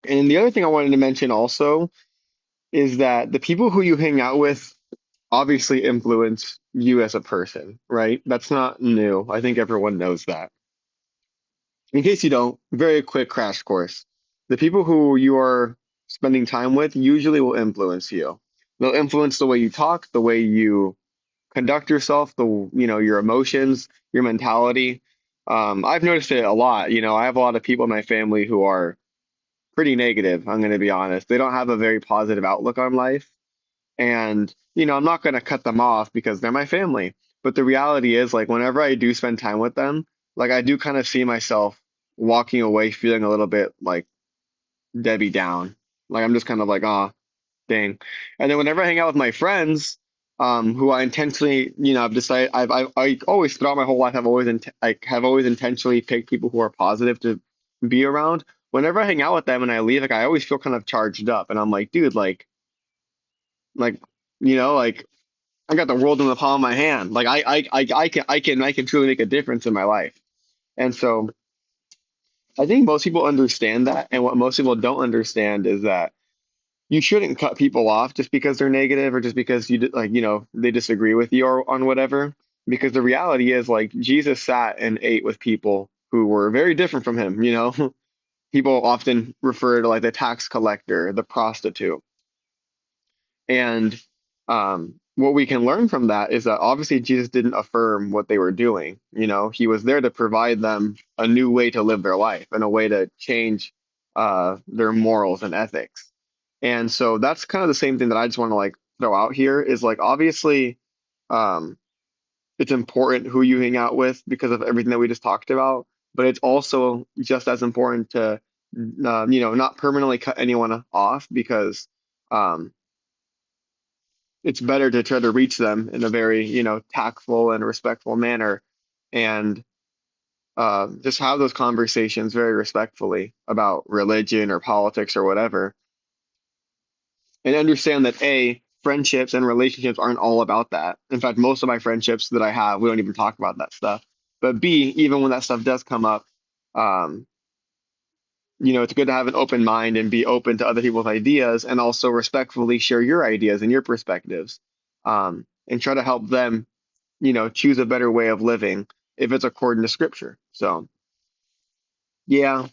And the other thing I wanted to mention also is that the people who you hang out with obviously influence you as a person, right? That's not new. I think everyone knows that. In case you don't, very quick crash course. The people who you are spending time with usually will influence you. They'll influence the way you talk, the way you conduct yourself, your emotions, your mentality. I've noticed it a lot. I have a lot of people in my family who are pretty negative, I'm going to be honest. They don't have a very positive outlook on life. And, I'm not going to cut them off because they're my family. But the reality is, like, whenever I do spend time with them, like, I do kind of see myself walking away feeling a little bit like Debbie Down. Like, I'm just kind of like, oh, dang. And then whenever I hang out with my friends, who I intentionally, I've decided, I always, throughout my whole life, I have always intentionally picked people who are positive to be around. Whenever I hang out with them and I leave, like, I always feel kind of charged up. And I'm like, dude, like, like, I got the world in the palm of my hand. Like I can truly make a difference in my life. And so I think most people understand that. And what most people don't understand is that you shouldn't cut people off just because they're negative or just because they disagree with you or on whatever. Because the reality is like Jesus sat and ate with people who were very different from him. People often refer to like the tax collector, the prostitute. And what we can learn from that is that obviously Jesus didn't affirm what they were doing. He was there to provide them a new way to live their life and a way to change their morals and ethics. And so that's kind of the same thing that I just want to like throw out here is like obviously um, it's important who you hang out with because of everything that we just talked about, but it's also just as important to not permanently cut anyone off because um, it's better to try to reach them in a very, tactful and respectful manner and just have those conversations very respectfully about religion or politics or whatever. And understand that A, friendships and relationships aren't all about that. In fact, most of my friendships that I have, we don't even talk about that stuff. But B, even when that stuff does come up, um, it's good to have an open mind and be open to other people's ideas and also respectfully share your ideas and your perspectives and try to help them choose a better way of living if it's according to scripture. So, yeah.